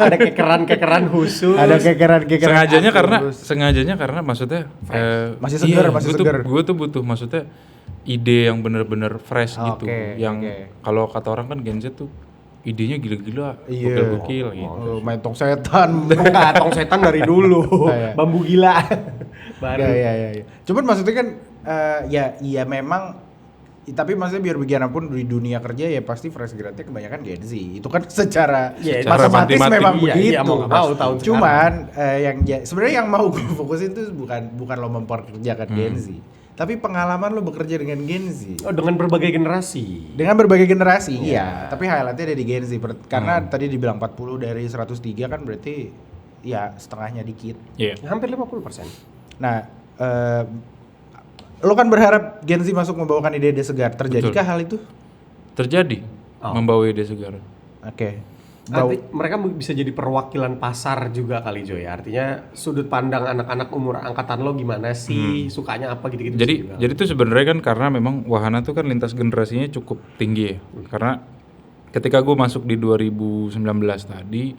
Ada kekeran khusus. Ada kekeran Sengajanya karena maksudnya masih segar, masih segar. Gue tuh butuh maksudnya ide yang bener-bener fresh gitu. Yang kalau kata orang kan Gen Z tuh idenya gila-gila, gokil gitu. Main tong setan. Tong setan dari dulu. Bambu gila. Baru. Ya. Cuman maksudnya kan ya memang, tapi maksudnya biar bagaimanapun di dunia kerja ya pasti fresh grad-nya kebanyakan Gen Z. Itu kan secara matematis memang begitu. Tahu. Cuman sebenarnya yang mau gue fokusin tuh bukan lo memperkerjakan Gen Z, tapi pengalaman lo bekerja dengan Gen Z. Oh, dengan berbagai generasi. Iya. Tapi highlightnya ada di Gen Z karena tadi dibilang 40 dari 103 kan berarti ya setengahnya dikit. Iya. Hampir 50%. Nah, lo kan berharap Gen Z masuk membawakan ide-ide segar. Terjadikah hal itu? Terjadi. Membawa ide segar. Oke. Mereka bisa jadi perwakilan pasar juga kali Jo ya. Artinya sudut pandang anak-anak umur angkatan lo gimana sih, sukanya apa gitu-gitu. Jadi tuh sebenarnya kan karena memang wahana tuh kan lintas generasinya cukup tinggi ya. Karena ketika gue masuk di 2019 tadi,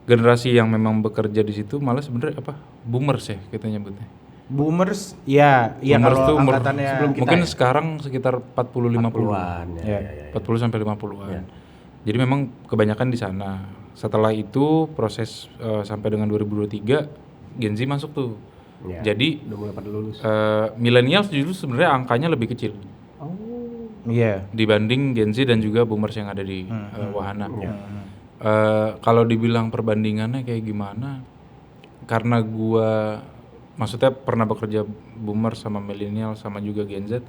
generasi yang memang bekerja di situ malah sebenarnya boomers ya kita nyebutnya. Boomers, ya kalau angkatannya sebelum kita mungkin sekarang sekitar 40-50-an. Ya. 40 sampai 50-an. Ya. Jadi memang kebanyakan di sana. Setelah itu proses sampai dengan 2023 Gen Z masuk tuh. Ya, jadi udah mulai pada lulus. Millennials justru sebenarnya angkanya lebih kecil. Iya. Dibanding Gen Z dan juga boomers yang ada di wahana. Kalau dibilang perbandingannya kayak gimana? Karena gua maksudnya pernah bekerja boomer sama milenial sama juga Gen Z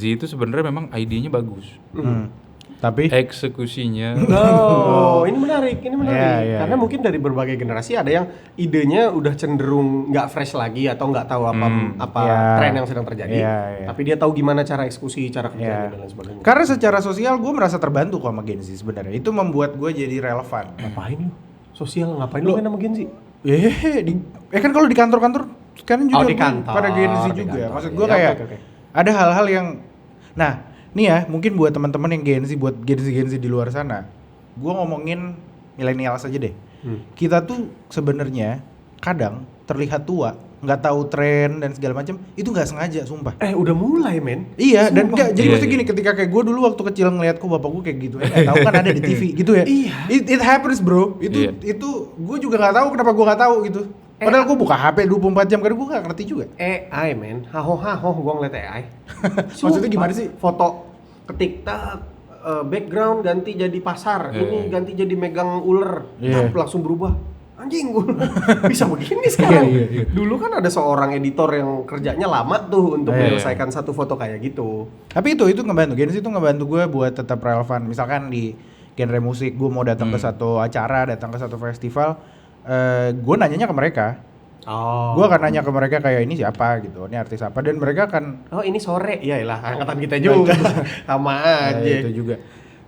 itu sebenarnya memang idenya bagus. Tapi eksekusinya ini menarik. Ya. Karena mungkin dari berbagai generasi ada yang idenya udah cenderung nggak fresh lagi atau nggak tahu apa tren yang sedang terjadi. Tapi dia tahu gimana cara eksekusi, cara kerjanya dan lain sebagainya. Karena secara sosial gue merasa terbantu kok sama Gen Z sebenarnya. Itu membuat gue jadi relevan. Ngapain lu? Sosial ngapain lu main sama Gen Z? Kan kalau di kantor-kantor sekarang juga di kantor, pada Gen Z juga. Maksud gue kayak ada hal-hal yang, nah nih ya mungkin buat teman-teman yang Gen Z, buat Gen Z di luar sana, gue ngomongin milenial saja deh. Kita tuh sebenarnya kadang terlihat tua, nggak tahu tren dan segala macam, itu nggak sengaja, sumpah. Udah mulai men. Iya, sumpah. Dan nggak, jadi maksudnya gini, ketika kayak gue dulu waktu kecil ngeliat kok bapak gue kayak gitu, nggak tahu kan ada di TV gitu ya. Iya. It happens bro. Itu gue juga nggak tahu kenapa gue nggak tahu gitu. Padahal gue buka HP 24 jam karena gue nggak ngerti juga. AI men, haho gue ngeliat AI. Maksudnya gimana sih? Foto ketik background ganti jadi pasar, ini ganti jadi megang ular, langsung berubah. Anjing gue bisa begini sekarang. Dulu kan ada seorang editor yang kerjanya lama tuh untuk menyelesaikan satu foto kayak gitu. Tapi itu ngebantu, Gen Z itu ngebantu gue buat tetap relevan. Misalkan di genre musik gue mau datang ke satu acara, datang ke satu festival, gue nanyanya ke mereka. Gue akan nanya ke mereka kayak ini siapa gitu, ini artis apa, dan mereka akan ini sore, iyalah angkatan kita juga sama aja. Itu juga.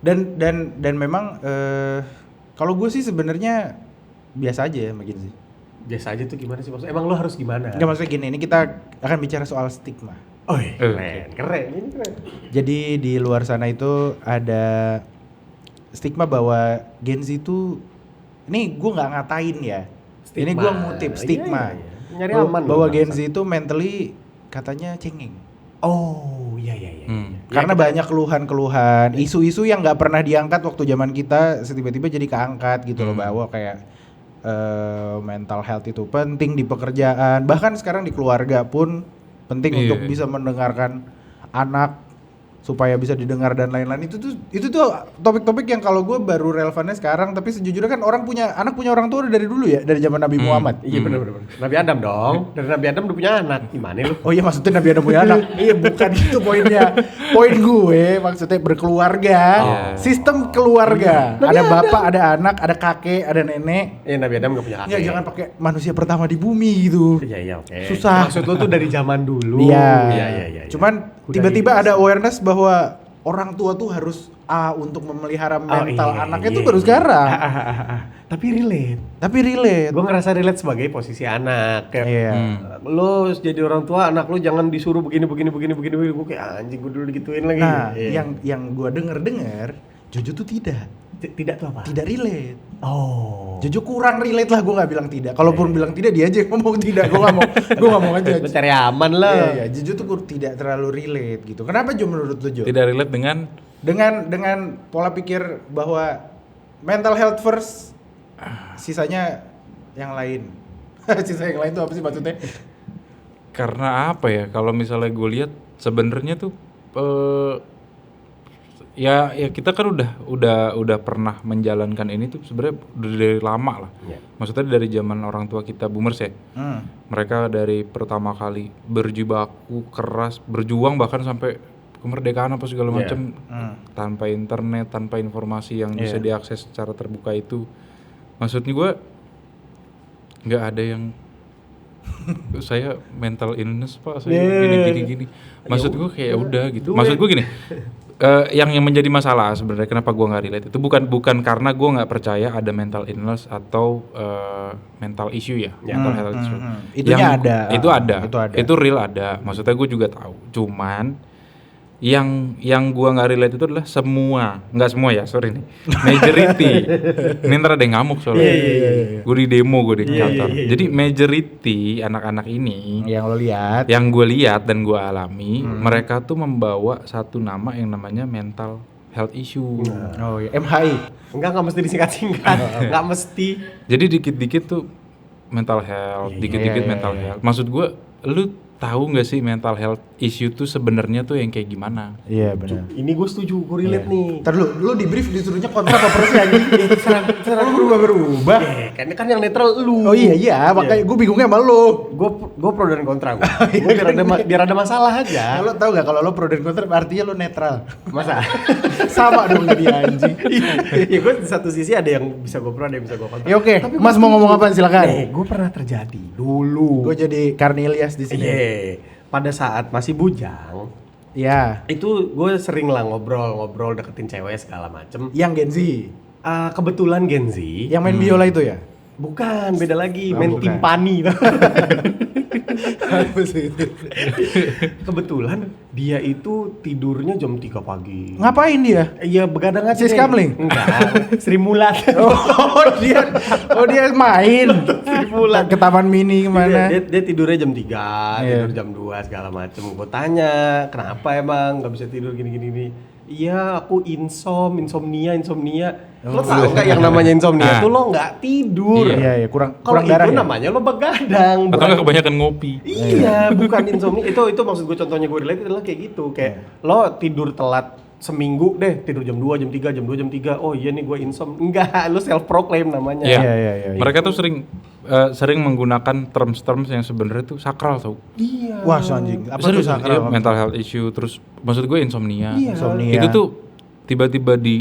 Dan memang kalau gue sih sebenarnya biasa aja sama Gen Z. Biasa aja tuh gimana sih maksudnya? Emang lo harus gimana? Enggak, maksudnya gini, ini kita akan bicara soal stigma. Keren. Jadi di luar sana itu ada stigma bahwa Gen Z itu, ini gue nggak ngatain ya. Ini gue ngutip stigma. Nyari aman. Bahwa Gen Z itu mentally katanya cengeng. Iya. Karena banyak keluhan-keluhan, isu-isu yang nggak pernah diangkat waktu zaman kita, tiba-tiba jadi keangkat gitu loh, bahwa kayak mental health itu penting di pekerjaan, bahkan sekarang di keluarga pun penting untuk bisa mendengarkan anak supaya bisa didengar dan lain-lain. Itu tuh topik-topik yang kalau gue baru relevannya sekarang, tapi sejujurnya kan anak punya orang tua dari dulu ya, dari zaman Nabi Muhammad. Iya benar. Nabi Adam dong. Dari Nabi Adam udah punya anak. Gimana lu? Oh iya, maksudnya Nabi Adam punya anak. Iya, bukan itu poinnya. Poin gue maksudnya berkeluarga, sistem keluarga. Ada bapak, ada anak, ada kakek, ada nenek. Nabi Adam gak punya kakek. Ya jangan pakai manusia pertama di bumi gitu. Iya, oke. Susah. Maksud lu tuh dari zaman dulu. Iya. Cuman tiba-tiba ada awareness bahwa orang tua tuh harus untuk memelihara mental anaknya tuh baru sekarang. Tapi relate. Gue ngerasa relate sebagai posisi anak. Kayak lo jadi orang tua, anak lo jangan disuruh begini. Gue kayak anjing, gue dulu digituin lagi. Nah, yang gue denger Jojo tuh tidak Tidak tuh apa? tidak relate. Oh. Jojo kurang relate lah, gue nggak bilang tidak. Kalaupun bilang tidak, dia aja yang ngomong tidak. Gue nggak mau aja. Lu cari aman lah. Iya, Jojo tuh tidak terlalu relate gitu. Kenapa Jo menurut lo Jo? Tidak relate Dengan pola pikir bahwa mental health first, sisanya yang lain. Sisa yang lain tuh apa sih maksudnya? karena apa ya? Kalau misalnya gue lihat sebenarnya tuh ya kita kan udah pernah menjalankan ini tuh sebenarnya dari lama lah. Iya. Maksudnya dari zaman orang tua kita boomers ya. Mereka dari pertama kali berjibaku keras, berjuang bahkan sampai kemerdekaan apa segala Iya. macam tanpa internet, tanpa informasi yang bisa diakses secara terbuka itu. Maksudnya gue nggak ada yang saya mental illness pak, saya gini. Maksud gue kayak udah gitu. Maksud gue gini, yang menjadi masalah sebenarnya kenapa gue nggak relate itu bukan karena gue nggak percaya ada mental illness atau mental issue ya, mental health issue. Itunya ada. Itu ada. Itu Real ada. Maksudnya gue juga tahu. Cuman yang gua nggak relate itu adalah nggak semua ya, sorry nih, majority. Ini ntar ada yang ngamuk soalnya. Gue di demo gue di kantor. Jadi majority anak-anak ini yang lo lihat, yang gue lihat dan gue alami, mereka tuh membawa satu nama yang namanya mental health issue. oh ya MHI. Enggak mesti disingkat-singkat. Enggak mesti. Jadi dikit-dikit tuh mental health, dikit-dikit mental health. Maksud gue, lu tahu nggak sih mental health issue tuh sebenarnya tuh yang kayak gimana? Iya benar. Ini gue setuju, gue relate nih. Ntar lu di brief disuruhnya kontra apa persen anjing? Serang berubah. Kan yang netral lu. Oh iya, makanya gue bingungnya sama lu. Gue pro dan kontra gue. Biar ada masalah aja. Lo tau gak kalau lo pro dan kontra artinya lo netral. Masa? Sama dong jadi anjing. Ya gue di satu sisi ada yang bisa gue pro, ada yang bisa gue kontra. Ya oke, Tapi Mas gua mau ngomong setuju. apa silakan. Gue pernah terjadi dulu. Gue jadi Cornelius di sini. Pada saat masih bujang, Ya, itu gue sering lah ngobrol deketin cewek segala macem. yang Gen Z, Kebetulan Gen Z, yang main biola itu ya. bukan, beda lagi, Oh, main bukan. timpani. Apa sih itu? Kebetulan dia itu tidurnya jam 3 pagi. Ngapain dia? Iya, begadang aja. Sis deh. Kamling? Enggak, Sri Mulat. dia main Sri Mulat. ke taman mini kemana? Dia tidurnya jam 3, Iya. tidur jam 2 segala macem. Gue tanya, kenapa emang nggak bisa tidur gini? Iya, aku insomnia. Lo tau nggak yang namanya insomnia tuh lo nggak tidur. Iya, kurang Kalau darah itu ya? namanya lo begadang. Atau nggak kebanyakan ngopi? Iya, bukan insomnia. Itu maksud gue, contohnya gue relate adalah kayak gitu. Kayak lo tidur telat seminggu deh, tidur jam 2, jam 3, jam 2, jam 3. Oh iya nih gue Enggak, lo self proclaim namanya. Iya. Mereka tuh sering menggunakan terms yang sebenarnya tuh sakral tau. Iya. Wah, anjing. Apa tuh Serius, sakral? iya, mental health issue, terus maksud gue insomnia. Iya. Insomnia. Itu tuh tiba-tiba di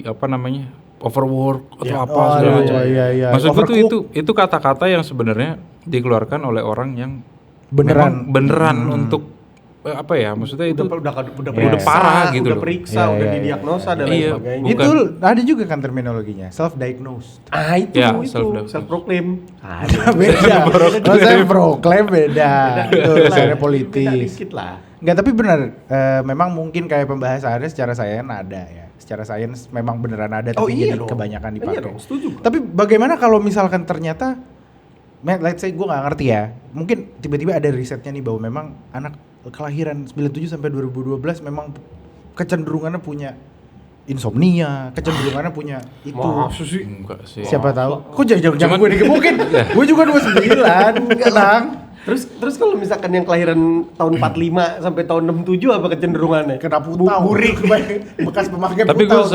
apa namanya, overwork atau apa Oh, segala macam. iya. Maksud gue tuh Overcook. itu kata-kata yang sebenarnya dikeluarkan oleh orang yang Beneran. memang beneran untuk apa ya, maksudnya itu udah Iya. parah gitu udah loh. periksa, Iya, udah iya, didiagnosa dan Iya. lain sebagainya. Bukan. Itu ada juga kan terminologinya, self diagnosed. Itu Ya, self proclaim. Beda. Kalau saya proklaim beda. Itu urusannya Beda politis. dikit lah. Enggak, tapi benar, memang mungkin kayak pembahasannya secara sains ada ya. Secara sains memang beneran ada, tapi jadi dong. kebanyakan dipakai. Iya dong, setuju. Tapi bagaimana kalau misalkan ternyata, let's say gue nggak ngerti ya, mungkin tiba-tiba ada risetnya nih bahwa memang anak kelahiran 97 sampai 2012 memang kecenderungannya punya insomnia, kecenderungannya punya itu. Masa sih? Enggak sih. Siapa tahu? Kok jangan Cuman- gue digebukin? Gue juga 29, tenang. Terus kalau misalkan yang kelahiran tahun 45 sampai tahun 67 apa kecenderungannya? Kena putau. Burik. Bekas pemakai Tapi putau.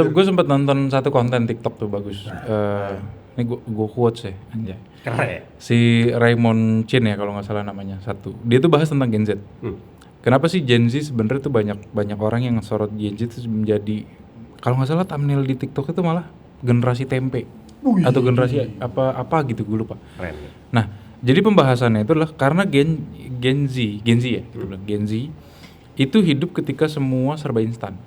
gue sempet nonton satu konten TikTok tuh bagus. Ini gue quotes ya, anjay. Keren. Si Raymond Chin ya kalau nggak salah namanya satu. Dia tuh bahas tentang Gen Z. Kenapa sih Gen Z sebenarnya tuh banyak orang yang sorot Gen Z itu menjadi, kalau nggak salah thumbnail di TikTok itu malah generasi tempe atau generasi apa gitu, gue lupa. Keren. Nah, jadi pembahasannya itu adalah karena Gen Z ya, kita bilang Gen Z itu hidup ketika semua serba instan.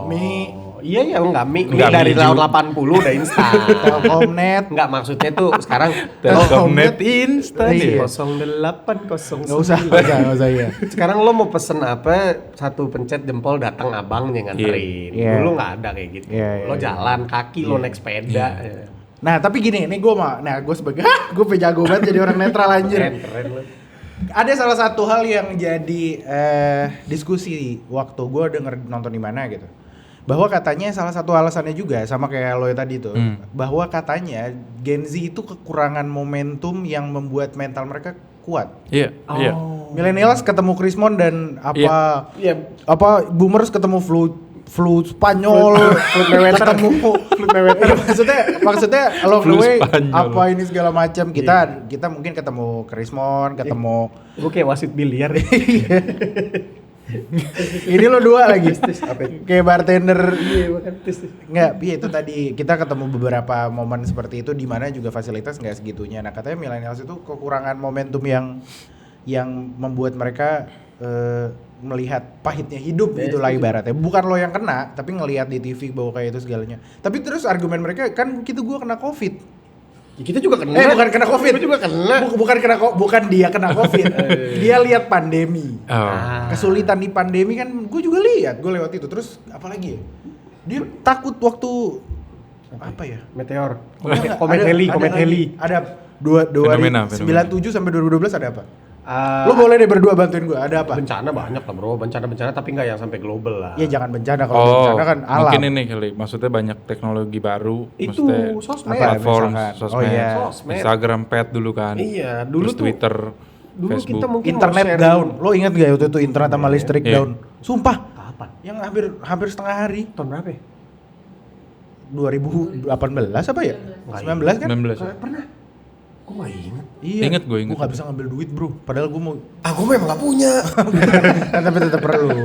mie. Iya enggak mie Enggak, dari mie tahun juga. 80 udah instan. Telkomnet. Enggak maksudnya tuh sekarang Telkomnet instan Iya. ya. 0809. Nggak usah iya. Sekarang lo mau pesen apa, satu pencet jempol datang abangnya nganterin. Iya. Dulu nggak ada kayak gitu. Iya, Lo iya. jalan kaki, lo naik sepeda. Ya. Nah tapi gini, nih gue sebagai gue jago banget jadi orang netral anjir. Keren lo. Ada salah satu hal yang jadi diskusi waktu gue denger nonton di mana gitu, bahwa katanya salah satu alasannya juga sama kayak lo tadi tuh, bahwa katanya Gen Z itu kekurangan momentum yang membuat mental mereka kuat. Iya, iya. Millennials ketemu Krismon dan Iya. boomers ketemu flu Spanyol, ketemu flu Mayweather. maksudnya along the Flu way Spanyol. apa ini segala macam kita mungkin ketemu Krismon, ketemu Gue kayak wasit biliar. ini lo dua lagi kayak bartender. Iya, makan tis. Nggak, iya itu tadi kita ketemu beberapa momen seperti itu di mana juga fasilitas nggak segitunya. Nah katanya millennials itu kekurangan momentum yang membuat mereka melihat pahitnya hidup gitu lah ibaratnya. Bukan lo yang kena, tapi ngelihat di TV bahwa kayak itu segalanya. Tapi terus argumen mereka kan gitu gua kena COVID. Ya, kita juga kena. Bukan kena COVID. Gue juga kena. Bukan dia kena COVID. Dia lihat pandemi. Oh. Kesulitan di pandemi kan gue juga lihat, gue lewat itu. Terus apalagi ya? Dia takut waktu apa ya? Meteor. Enggak, Komet ada- heli, ada komet lagi. heli. Ada dua Fenomena. 97 sampai 2012 ada apa? Ah, Lo boleh deh berdua bantuin gue. Ada apa? bencana banyak lah bro, bencana tapi nggak yang sampai global lah. Ya jangan bencana, kalau Oh, bencana kan alam. mungkin ini kali. Maksudnya banyak teknologi baru. Itu maksudnya sosmed. platform, Misalkan. sosmed, Oh, iya. Sosmed. Instagram, pet dulu kan. Iya, dulu Terus tuh- Twitter, Dulu Facebook. kita mungkin Internet mau sharing- down. Lo ingat gak waktu itu internet sama listrik Iya. down? Sumpah. Kapan? Yang hampir setengah hari. Tahun berapa ya? 2018 apa ya? 19 kan? 19 ya? Pernah. Gue nggak inget. Iya. Ingat gue, ingat. Gue gak bisa ngambil duit bro. Padahal gue mau. Gue memang nggak punya. Tapi tetap perlu.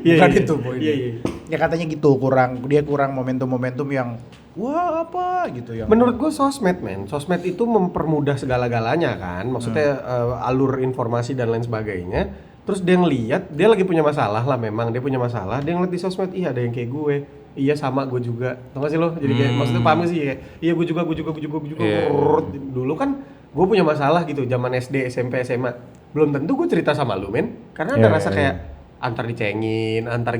Iya, Bukan iya, itu iya. poinnya. Iya, iya. Ya katanya gitu, dia kurang momentum-momentum yang wah apa gitu yang. Menurut gue sosmed itu mempermudah segala-galanya kan. Maksudnya alur informasi dan lain sebagainya. Terus dia ngeliat, dia lagi punya masalah lah memang. Dia punya masalah, dia ngeliat di sosmed, iya ada yang kayak gue. Iya sama gue juga. Tau gak sih lo? Jadi kayak, maksudnya paham gak sih? Kayak, iya gue juga. Iya. Dulu kan gue punya masalah gitu, zaman SD, SMP, SMA. Belum tentu gue cerita sama lu men. Karena ada Iya, rasa iya. kayak, antar dicengin, antar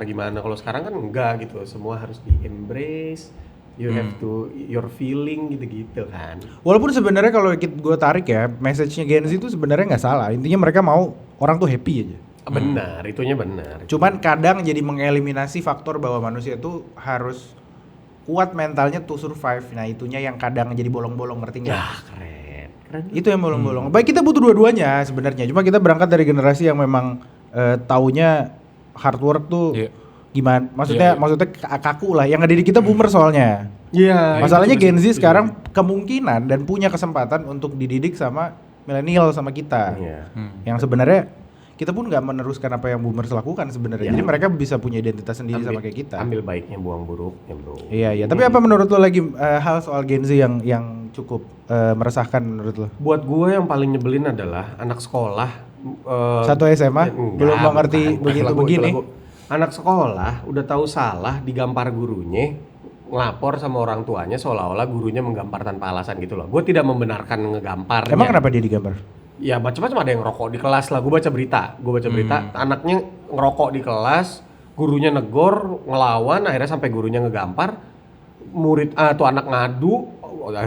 gimana. Kalau sekarang kan enggak gitu. Semua harus di-embrace. You have to, your feeling gitu-gitu kan. Walaupun sebenarnya kalau gue tarik ya, message-nya Gen Z itu sebenarnya nggak salah. Intinya mereka mau orang tuh happy aja. Benar, itunya benar. Cuman kadang jadi mengeliminasi faktor bahwa manusia itu harus kuat mentalnya to survive. Nah itunya yang kadang jadi bolong-bolong, ngerti nggak? Ya keren. Itu yang bolong-bolong. Baik, kita butuh dua-duanya sebenarnya. Cuma kita berangkat dari generasi yang memang taunya hard work tuh Iya. gimana? Maksudnya kaku lah. Yang ngedidik kita boomer soalnya. Iya. Masalahnya itu Gen Z betul. sekarang kemungkinan dan punya kesempatan untuk dididik sama milenial sama kita. Iya. Yang sebenarnya kita pun nggak meneruskan apa yang boomers lakukan sebenarnya. Iya. Jadi mereka bisa punya identitas sendiri sama kayak kita. Ambil baiknya, buang buruknya, bro. Iya. Tapi apa menurut lo lagi hal soal Gen Z yang cukup meresahkan menurut lo? Buat gue yang paling nyebelin adalah anak sekolah Satu SMA enggak, belum mengerti bukan, begitu lagu, begini. itu lagu. Anak sekolah udah tahu salah digampar gurunya, ngelapor sama orang tuanya seolah-olah gurunya menggampar tanpa alasan gitu loh. Gue tidak membenarkan ngegamparnya. Emang kenapa dia digambar? Ya macam-macam, ada yang ngerokok di kelas lah. Gue baca berita, anaknya ngerokok di kelas, gurunya negor, ngelawan, akhirnya sampai gurunya ngegampar. Murid tuh anak ngadu,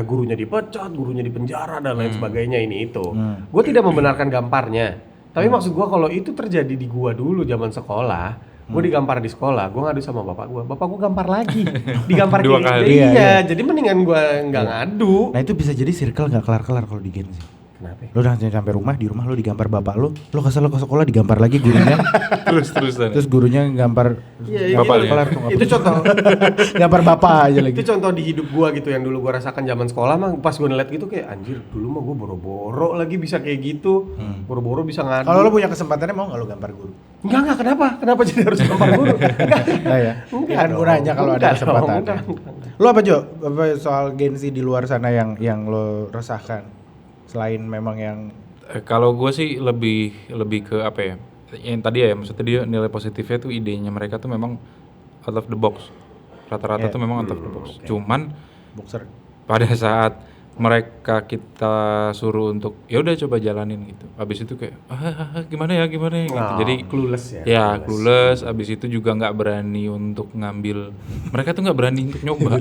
gurunya dipecat, gurunya dipenjara dan lain sebagainya ini itu. Gue tidak membenarkan gamparnya. Tapi maksud gue kalau itu terjadi di gue dulu zaman sekolah, gue digampar di sekolah, gue ngadu sama bapak gue gampar lagi, digampar Dua kayak kali. iya, Iya. jadi mendingan gue nggak ngadu. Nah itu bisa jadi circle nggak kelar-kelar kalau di Gen Z. Kenapa? Lo udah sampai rumah, di rumah lo digampar bapak lo kesel lo ke sekolah digampar lagi gurunya, Terus-terusan. terus gurunya gampar Iya, Bapaknya. kelar tuh, nggak itu contoh. gampar bapak aja lagi. Itu contoh di hidup gua gitu yang dulu gua rasakan zaman sekolah mah, pas gua ngeliat gitu kayak anjir, dulu mah gua boro-boro lagi bisa kayak gitu. Boro-boro bisa ngadu. Kalau lo punya kesempatannya mau nggak lo gampar guru? Enggak, kenapa jadi harus gampar guru? Enggak. Nah ya, Enggak kan dong. gunanya kalau ada Enggak kesempatan. dong, enggak. Lo apa Jo? Apa soal Gen Z di luar sana yang lo resahkan? Selain memang yang Kalau gue sih lebih ke apa ya? Yang tadi ya, maksudnya dia nilai positifnya tuh idenya mereka tuh memang out of the box. Rata-rata tuh memang out of the box. Cuman Boxer. pada saat mereka kita suruh untuk ya udah coba jalanin gitu. Abis itu kayak gimana ya gitu. Jadi clueless ya. Ya clueless. Abis itu juga nggak berani untuk ngambil. Mereka tuh nggak berani untuk nyoba.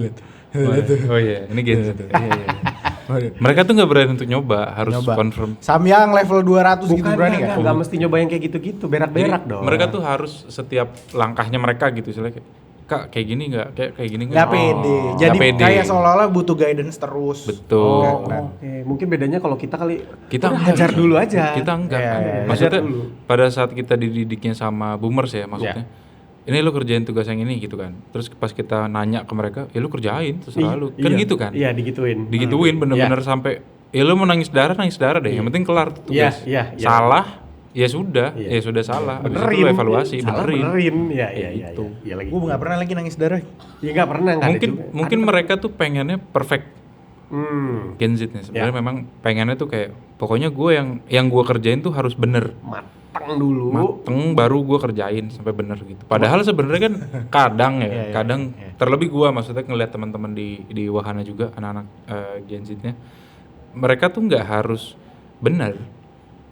Oh iya, ini gitu. Mereka tuh nggak berani untuk nyoba, harus confirm. Samyang level 200 gitu berani nggak? Enggak mesti nyoba yang kayak gitu-gitu, berak-berak Jadi, dong. mereka tuh harus setiap langkahnya mereka gitu, misalnya kayak Kak kayak gini nggak, kayak gini Nggak pede. Jadi Nggak pede. kayak seolah-olah butuh guidance terus. Betul. Oke. Mungkin bedanya kalau kita kali Kita udah enggak, hajar dulu aja. Kita enggak. Iya, Maksudnya hajar dulu. pada saat kita dididiknya sama boomers ya, maksudnya ini lu kerjain tugas yang ini gitu kan. Terus pas kita nanya ke mereka, ya lu kerjain terserah lu. Kan gitu kan. Iya, digituin. Digituin bener-bener sampai ya lu mau nangis darah deh. Yang penting kelar tuh tugas. Iya. Salah ya sudah, ya sudah salah. Habis itu lu evaluasi, Salah benerin. Iya. Gitu. Iya lagi. Gue nggak pernah lagi nangis darah. Iya nggak pernah nggak ada juga. Mungkin mereka tuh pengennya perfect. Gen Z nih sebenarnya Ya. memang pengennya tuh kayak pokoknya gue yang gue kerjain tuh harus bener. Matang dulu. Mateng baru gue kerjain sampai bener gitu. Padahal sebenarnya kan kadang ya, kadang terlebih gue maksudnya ngeliat teman-teman di wahana juga anak-anak Gen Z-nya, mereka tuh nggak harus bener,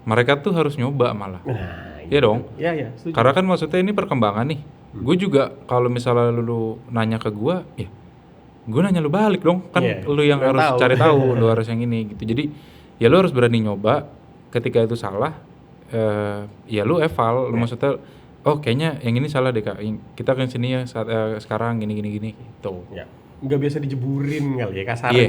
mereka tuh harus nyoba malah. Nah, Iya dong. Iya, setuju. Karena kan maksudnya ini perkembangan nih. Gue juga kalau misalnya lu nanya ke gue, ya gue nanya lu balik dong. Kan lu yang lu harus tahu. cari tahu, lu harus yang ini gitu. Jadi ya lu harus berani nyoba. Ketika itu salah, ya lu eval. Lu maksudnya, oh kayaknya yang ini salah deh kak. Kita kan sini ya sekarang gini gitu. Ya. Nggak biasa dijeburin kali ya kasarnya.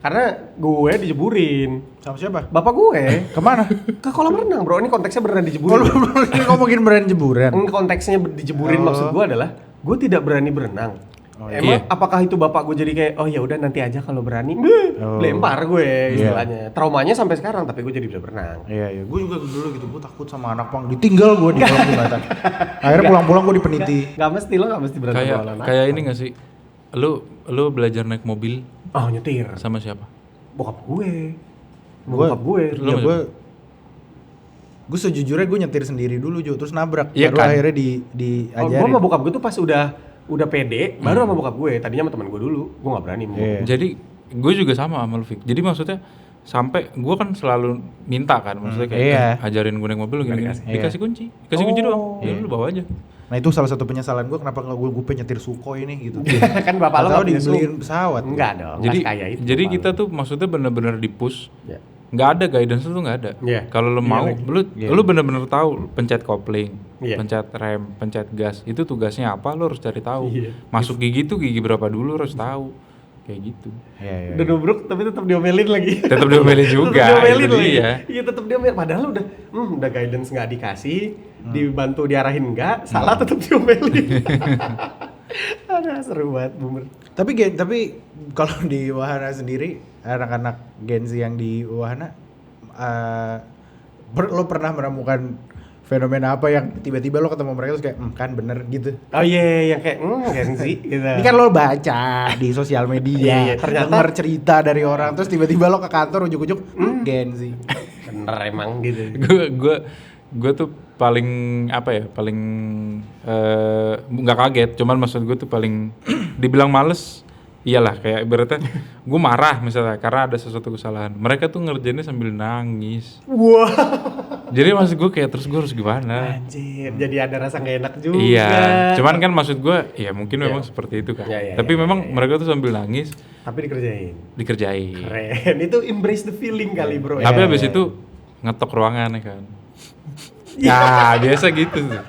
Karena gue dijeburin. Sama siapa? Bapak gue Kemana? ke kolam renang bro. Ini konteksnya beneran dijeburin. Kalau ngomongin berani jeburan. Konteksnya dijeburin maksud gue adalah gue tidak berani berenang. Emang apakah itu bapak gue jadi kayak oh ya udah nanti aja kalau berani lempar gue istilahnya. Traumanya sampai sekarang tapi gue jadi bisa berenang. Iya. Gue juga dulu gitu. Gue takut sama anak pang. Ditinggal gue di kolam jembatan. Akhirnya pulang-pulang gue dipeniti. Gak mesti lo gak mesti berantem sama anak. Kayak ini nggak sih? Lu belajar naik mobil Oh nyetir sama siapa? bokap gue. Bokap gue. Gue sejujurnya gue nyetir sendiri dulu Jo, terus nabrak. Iya Baru kan? akhirnya Gue diajarin. sama bokap gue tuh pas udah pede baru sama bokap gue. Tadinya sama teman gue dulu. Gue nggak berani. Jadi gue juga sama Lufik. Jadi maksudnya sampai gue kan selalu minta kan, maksudnya kayak ajarin gue naik mobil gini, dikasih kunci doang. Ya lu bawa aja. Nah itu salah satu penyesalan gue kenapa nggak gue nyetir Sukhoi ini gitu. Kan bapak lo Tahu nggak punya dibeliin pesawat. Enggak dong. Jadi nggak kayak itu. jadi bapak kita lo. tuh maksudnya bener-bener di-push. Ya. Nggak ada guidance tuh nggak ada. Iya. Kalau lu mau, lu bener-bener tahu pencet kopling, Iya. pencet rem, pencet gas, itu tugasnya apa lu harus cari tahu. Iya. Masuk gigi tuh gigi berapa dulu harus tahu. Kayak gitu. Iya. Udah nubruk tapi tetap diomelin lagi. Tetap diomelin juga. Tetap diomelin itu lagi. dia. Iya tetap diomelin. Padahal udah guidance nggak dikasih, dibantu diarahin nggak, salah tetap diomelin. Ada seru banget boomer. Tapi kalau di wahana sendiri anak-anak Gen Z yang di wahana lo pernah menemukan fenomena apa yang tiba-tiba lo ketemu mereka terus kayak kan bener gitu. Oh iya yang kayak Gen Z gitu. Ini kan lo baca di sosial media, Iya, ternyata denger cerita dari orang terus tiba-tiba lo ke kantor ujuk-ujuk Gen Z. bener emang gitu. gue tuh paling paling nggak kaget, cuman maksud gue tuh paling dibilang males. Iyalah kayak ibaratnya gue marah misalnya karena ada sesuatu kesalahan, mereka tuh ngerjainnya sambil nangis. Wah. Jadi maksud gue kayak terus gue harus gimana? Anjir, jadi ada rasa gak enak juga. Iya, cuman kan maksud gue ya mungkin memang seperti itu kan. Tapi memang mereka tuh sambil nangis Tapi dikerjain. dikerjain. Keren. Itu embrace the feeling kali bro. Tapi habis itu ngetok ruangan ya kan. Nah, biasa gitu tuh.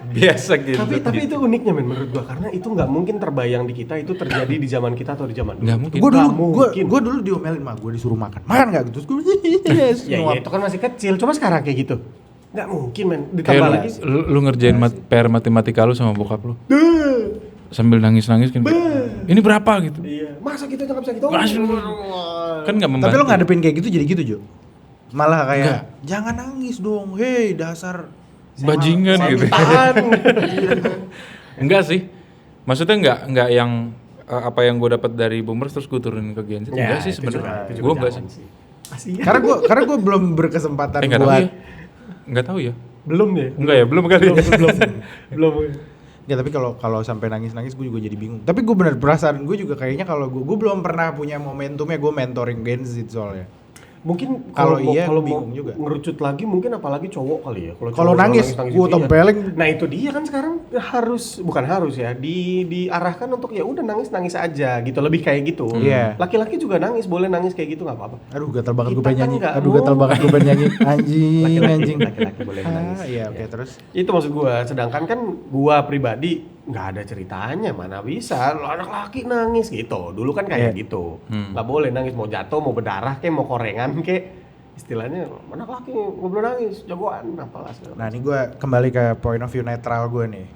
Biasa gitu. Tapi itu uniknya men menurut gua karena itu nggak mungkin terbayang di kita itu terjadi di zaman kita atau di zaman dulu. Nggak mungkin. Gue dulu diomelin mah gue disuruh makan nggak gitu terus gue Ya itu kan masih kecil. Coba sekarang kayak gitu. Nggak mungkin men. Kayak Ditambah lagi. lu ngerjain PR matematika lu sama bokap lu. Sambil nangis-nangis kan. Ini berapa gitu. Iya. Masa gitu aja nggak bisa gitu. Kan nggak membantu. tapi lo ngadepin kayak gitu jadi gitu Jo, malah kayak jangan nangis dong, hei dasar bajingan gitu. Enggak sih. Maksudnya enggak yang apa yang gue dapat dari boomers terus gue turunin ke Gen Z. Enggak sih sebenarnya. Gue enggak sih. karena gue belum berkesempatan Enggak tahu buat ya. Enggak tahu ya. Belum ya? Enggak ya, belum kali. Belum. Ya tapi kalau sampai nangis gue juga jadi bingung. Tapi gue bener perasaan gue juga kayaknya kalau gue belum pernah punya momentumnya gue mentoring Gen Z soalnya. Mungkin Kalau kalau iya, kalau bingung mau juga. ngerucut lagi mungkin apalagi cowok kali ya. Kalau cowok nangis, gue gitu, iya. tempeleng. Nah itu dia kan sekarang bukan harus ya, diarahkan untuk ya udah nangis aja gitu, lebih kayak gitu. Iya. Laki-laki juga nangis, boleh nangis kayak gitu nggak apa-apa. Aduh gatal banget gue Kita pengen kan nyanyi. nggak Aduh gatal mau. banget gue pengen nyanyi. Anjing. Laki-laki boleh nangis. Iya oke terus. Itu maksud gua, sedangkan kan gua pribadi nggak ada ceritanya, mana bisa lo anak laki nangis gitu. Dulu kan kayak Iya. gitu, nggak boleh nangis, mau jatuh, mau berdarah, kayak mau korengan, kayak istilahnya anak laki nggak boleh nangis, jagoan apalah segala. Nah ini gue kembali ke point of view netral gue nih.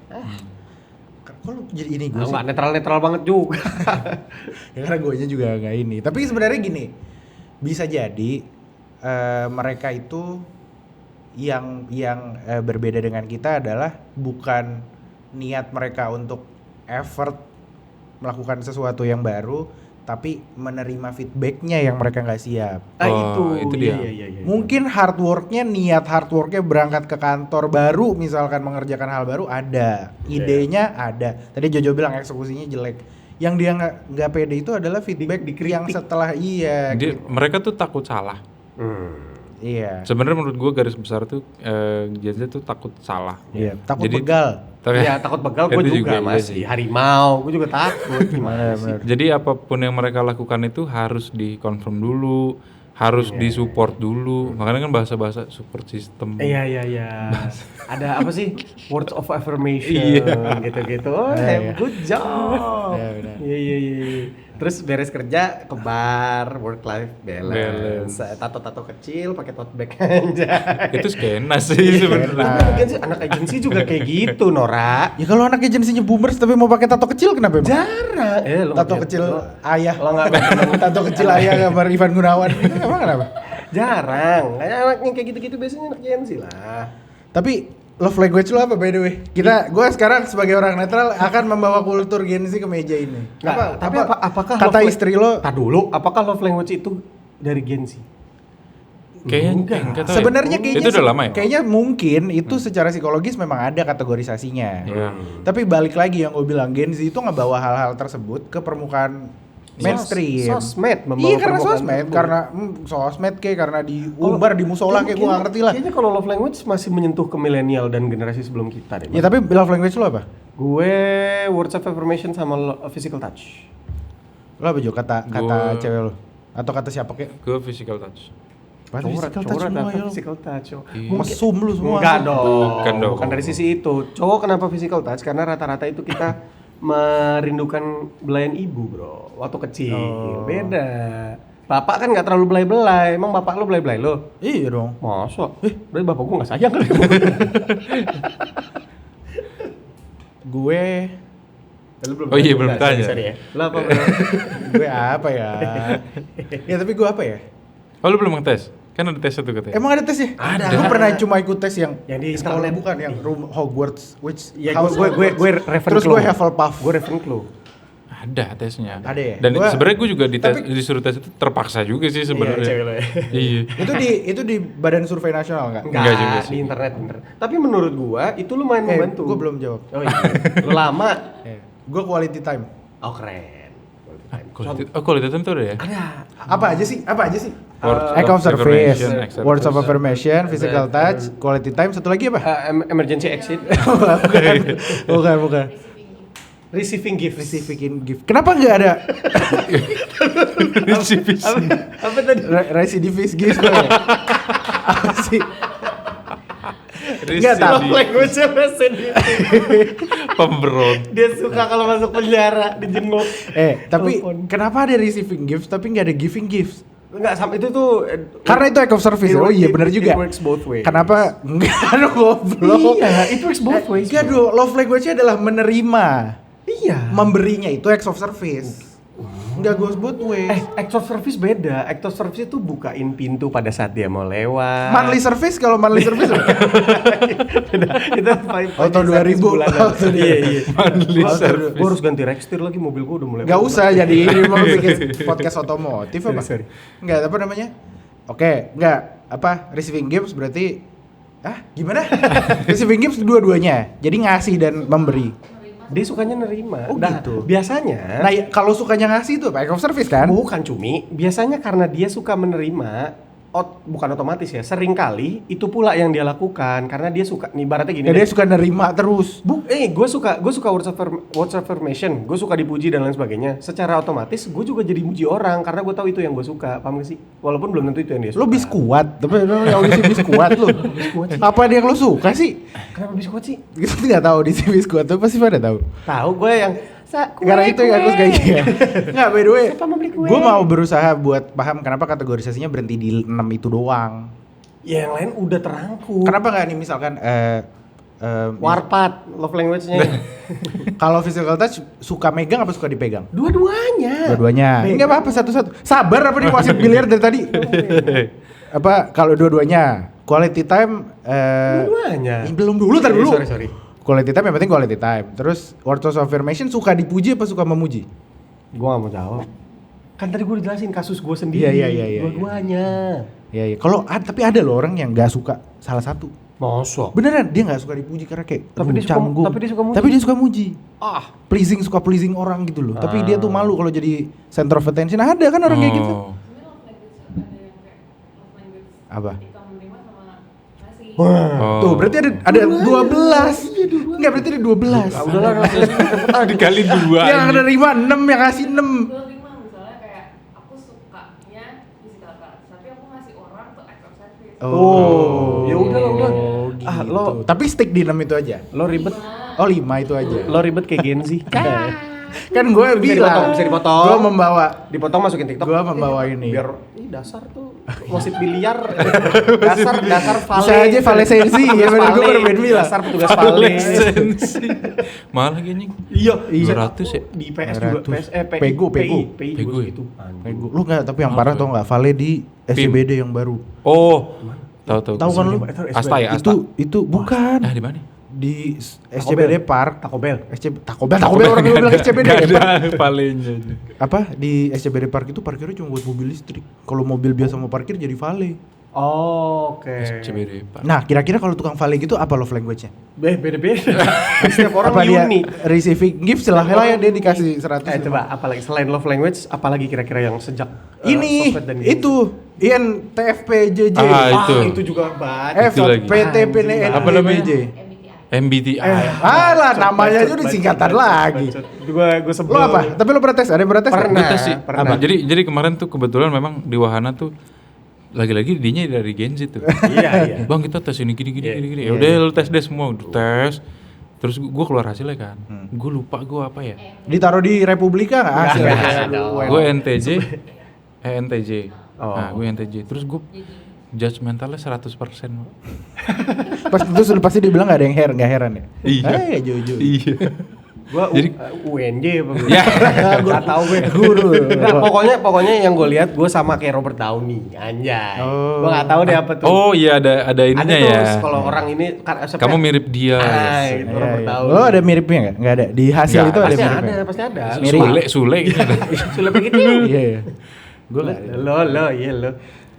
Kok lu jadi ini gue sih? Nggak netral banget juga. Ya karena gue juga nggak ini. Tapi sebenarnya gini, bisa jadi mereka itu yang berbeda dengan kita adalah bukan niat mereka untuk effort melakukan sesuatu yang baru, tapi menerima feedbacknya yang mereka nggak siap. itu dia. Iya. Mungkin niat hard worknya berangkat ke kantor baru, misalkan mengerjakan hal baru ada, idenya ada. Tadi Jojo bilang eksekusinya jelek. Yang dia nggak pede itu adalah feedback yang setelah Mereka tuh takut salah. Iya. Sebenarnya menurut gue garis besar tuh Gen Z tuh takut salah. Iya. Takut Jadi, begal. Iya takut begal, gue Itu juga iya masih sih. harimau, gue juga takut gimana sih. Jadi apapun yang mereka lakukan itu harus dikonfirm dulu, harus disupport dulu. Makanya kan bahasa-bahasa support system. Iya. Ada apa sih? Words of affirmation gitu-gitu. Oh, Iya. good job. Iya, benar. Iya. Terus beres kerja ke bar, work life balance. Tato-tato kecil pakai tote bag aja. Itu skena sih sebenarnya. Anak agensi juga kayak gitu, Nora. Ya kalau anak agensinya boomers tapi mau pakai tato kecil kenapa emang? Jarang. Lo Tato nggak- kecil lo- ayah. Lo nggak Tato kecil ayah gambar Ivan Gunawan. Itu emang kenapa? jarang. Kayak anak yang kayak gitu-gitu biasanya anak agensi lah. Tapi love language lu apa by the way? Gue sekarang sebagai orang netral akan membawa kultur Gen Z ke meja ini. Apakah kata love istri lo? Tar dulu, apakah love language itu dari Gen Z? Kayaknya Enggak. enggak tahu ya. Sebenarnya kayaknya itu udah lama ya. Kayaknya mungkin itu secara psikologis memang ada kategorisasinya. Iya. Tapi balik lagi yang gue bilang Gen Z itu ngebawa hal-hal tersebut ke permukaan mainstream. Sosmed membawa Iya karena permukaan sosmed, tersebut. karena sosmed kayak karena diumbar di musola kayak gue gak ngerti lah. Kayaknya kalau love language masih menyentuh ke milenial dan generasi sebelum kita deh. Ya tapi love language lo apa? Gue words of affirmation sama physical touch. Lo apa Jo? Kata Gua- cewek lo? Atau kata siapa kek? Ke physical touch. Physical touch semua ya lo. Physical touch. Iya. Mesum lu semua. Enggak dong. Bukan dong. Bukan dari sisi itu. Cowok kenapa physical touch? Karena rata-rata itu kita merindukan belayan ibu, bro. Waktu kecil. Beda. Bapak kan nggak terlalu belai-belai. Emang bapak lo belai-belai lo? Iya dong. Masa? Berarti bapak gue nggak sayang kali. Gue Oh iya, belum tanya. Sorry ya. Lo apa, bro? gue apa ya? Ya tapi gue apa ya? Oh lu belum ngetes? Kan ada tes itu katanya. Emang ada tesnya? Ada. Gue pernah cuma ikut tes yang di sekolah internet. bukan yang room Hogwarts, which Ya, house gue Hogwarts. Ravenclaw. Terus gue Hufflepuff. Gue Ravenclaw. Ada tesnya. Ada ya? Dan Gua- sebenarnya gue juga Tapi- disuruh tes itu terpaksa juga sih sebenarnya. cewek lo ya. Iya. itu di Badan Survei Nasional nggak? Enggak juga sih. Di internet. Tapi menurut gua itu lumayan membantu. Gue belum jawab. Oh iya. Lu lama. Gue quality time. Oh keren. Quality time tuh ada ya? Ada. Apa aja sih? Words Act of of service, affirmation, words of affirmation, physical touch, quality time. Satu lagi apa? Emergency exit. bukan. Receiving gift. Receiving gift. Kenapa nggak ada Apa tadi? recidivis gift? Apa sih? Nggak tahu. Love language-nya sendiri. Pemberon. Dia suka kalau masuk penjara dijenguk. Tapi Telepon. kenapa ada receiving gifts tapi nggak ada giving gifts? Enggak, sama itu tuh Karena itu act of service. Oh iya benar juga. It works both ways. Kenapa? Enggak dong goblok. Iya, it works both ways. Enggak dong, love language-nya adalah menerima. Iya. Memberinya itu act of service. Enggak goes both ways. Act of service beda. Act of service itu bukain pintu pada saat dia mau lewat. Monthly service kalau monthly service Itu Auto 2000. Auto Iya. Monthly service. Gue harus ganti rekstir lagi, mobil gue udah mulai. Enggak usah jadi ini mau bikin podcast otomotif apa? Sorry. Enggak apa namanya? Oke, enggak apa receiving gifts berarti gimana? Receiving gifts dua-duanya. Jadi ngasih dan memberi. Dia sukanya nerima. Oh, gitu. Biasanya Nah, kalau sukanya ngasih itu apa? Act of service kan? bukan cumi, biasanya karena dia suka menerima, bukan otomatis ya, sering kali itu pula yang dia lakukan karena dia suka nih ibaratnya gini. Ya, deh. dia suka nerima terus. Gue suka words of affirmation, gue suka dipuji dan lain sebagainya. Secara otomatis gue juga jadi muji orang karena gue tahu itu yang gue suka, paham gak sih? Walaupun belum tentu itu yang dia suka. Lu biskuat, tapi lu yang audisi biskuat lu. Apa dia yang lu suka sih? Kenapa biskuit sih? Kita nggak tahu di biskuat tuh pasti pada tahu. Tahu gue yang Karena itu yang aku suka ya. Nggak, by the way, Siapa mau beli kue? gue mau berusaha buat paham kenapa kategorisasinya berhenti di 6 itu doang. Ya yang lain udah terangkum. Kenapa nggak nih misalkan Warpat, love language-nya. kalau physical touch suka megang apa suka dipegang? Dua-duanya. Dua-duanya. Enggak apa-apa satu-satu. Sabar apa nih wasit biliar dari tadi? Apa kalau dua-duanya? Quality time Dua-duanya. belum dulu, tar dulu. Sorry. Quality time yang penting quality time. Terus words of affirmation suka dipuji apa suka memuji? Gue gak mau jawab. Kan tadi gue dijelasin kasus gue sendiri. Iya. Dua-duanya. Iya. Kalau tapi ada loh orang yang nggak suka salah satu. Masa? Beneran dia nggak suka dipuji karena kayak Tapi "Aduh, dia suka- canggung." tapi dia suka muji. Tapi dia suka muji. Ah. Suka pleasing orang gitu loh. Tapi dia tuh malu kalau jadi center of attention. Ada kan orang kayak gitu. Oh. Apa? Oh. Tuh berarti ada 12. Enggak, berarti ada 12. Ah, udahlah dikali 2. Yang ada 6 yang ngasih 6. Gue lima misalnya kayak aku sukanya physical touch, tapi aku ngasih orang tuh act of service. Oh, ya udah. Gitu. Ah, lo- tapi stick di 6 itu aja. Lo ribet. Oh, 5 itu aja. Lo ribet kayak Gen Z. Kan gue bilang bisa dipotong. Gue membawa Dipotong masukin TikTok. Gua membawa ini. Biar dasar tuh wasit biliar. dasar vale. Bisa aja valesensi, ya bener, gua baru pengen bilang. Dasar petugas vale. Mahal lagi nih. Iya, 200 ya? Di PS juga, 200. PS Pego. PI Pego juga ya? gitu. Nego. Lu enggak, tapi yang parah tau enggak? Vale di SCBD yang baru. Oh. Tahu. Tahu kan lu? Asta ya, Asta. Itu bukan. Nah, di mana? Di SCBD Park. Taco Bell. Taco Bell orang dulu bilang SCBD Gak ya, Pak. ada palenya. Apa di SCBD Park itu parkirnya cuma buat mobil listrik. Kalau mobil biasa mau parkir jadi vale. Oh, oke. CBD Pak. Nah, kira-kira kalau tukang vale gitu apa love language-nya? Beda-beda. Setiap orang apa dia unik. receiving gift silahkan ya dia dikasih 100. Coba apalagi selain love language, apalagi kira-kira yang sejak Ini sosmed dan games? itu INTFPJJ. Ah, itu. juga banget. Itu lagi. FPTPNL. Apa namanya? MBTI. MBTI. Alah, namanya aja udah singkatan lagi. Gue sebel. Lo apa? Tapi lo pernah tes? Ada yang pernah tes? Pernah. Gua tes sih. Pernah. Jadi kemarin tuh kebetulan memang di Wahana tuh lagi-lagi dinya dari Gen Z tuh. Iya. Bang kita tes ini gini. Iya, Ya udah lu tes deh semua, udah tes. Terus gua keluar hasilnya kan. Gua lupa gua apa ya. Ditaruh di Republika nggak hasilnya? Nggak ada. Gue NTJ. NTJ. Oh. Nah, gue NTJ. Terus gue judgmentalnya 100%. Pas itu sudah pasti dibilang nggak ada yang nggak heran ya? Iya. Jojo. Iya. Gua Jadi- UNJ apa gue? Ya. Gak tau gue. Guru. Nah, pokoknya yang gue lihat gue sama kayak Robert Downey, anjay. Oh. Gue nggak tahu deh apa tuh. Oh iya ada ininya ada tuh ya. kalau orang ini kan Kamu mirip dia. Ah, Yes. gitu, Robert Downey. Lo ada miripnya nggak? Nggak ada. Di hasil Nggak, itu ada Pasti miripnya. ada, pasti ada. Mirip. Sule gitu. Sudah begitu. Iya. Gue nggak ada. Lo, iya lo.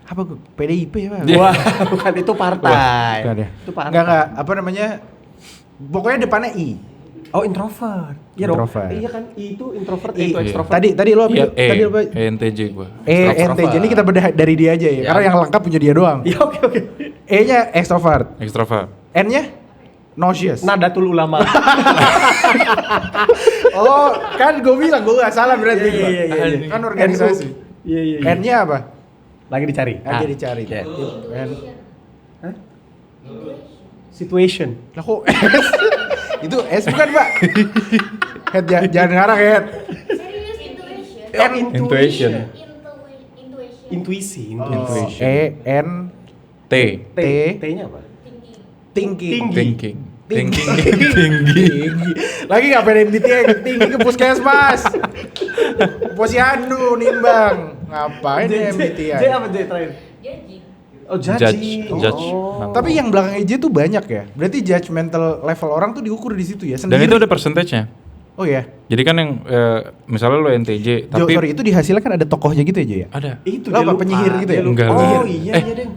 Apa gue? PDIP ya Pak? Wah, bukan itu partai. Nggak ada. Itu partai. Nggak. Apa namanya? Pokoknya depannya I. Oh, introvert. Iya dong. Introvert. Iya kan, I itu introvert, I. itu Iya. extrovert. Tadi lo apa? Iya, Tadi apa? ENTJ gue. NTJ ini kita bedah dari dia aja ya. Ya. Karena yang lengkap punya dia doang. Iya, oke. E-nya extrovert. Extrovert. N-nya nauseous. Nadatul ulama. Oh, kan gue bilang gue gak salah berarti. Iya. Kan organisasi. Iya. N-nya apa? Lagi dicari. Lagi dicari. Iya. N. Situation. Lah kok S? Itu S bukan, Pak? Head, jangan ngarang, Head. Serius intuition. Intuition. Intuition. Intuisi. Intuition. E-N T. T. T-nya apa? Thinking. Thinking. Tinggi. Tinggi. Lagi ngapain MBTI tinggi ke puskesmas? Posyandu nimbang. Ngapain ya MBTI? J apa J terakhir? Judging. Oh, Judge. Oh. Tapi yang belakang J tuh banyak ya. Berarti judgmental level orang tuh diukur di situ ya Dan sendiri. itu ada persentasenya. Oh ya. Jadi kan yang misalnya lo NTJ Jo, tapi sorry, itu di hasilnya kan ada tokohnya gitu ya, Jo ya? ada. Itu Lo dia apa, lupa, penyihir gitu ya? dia lupa. Enggak, Oh enggak. iya Eh. iya deh.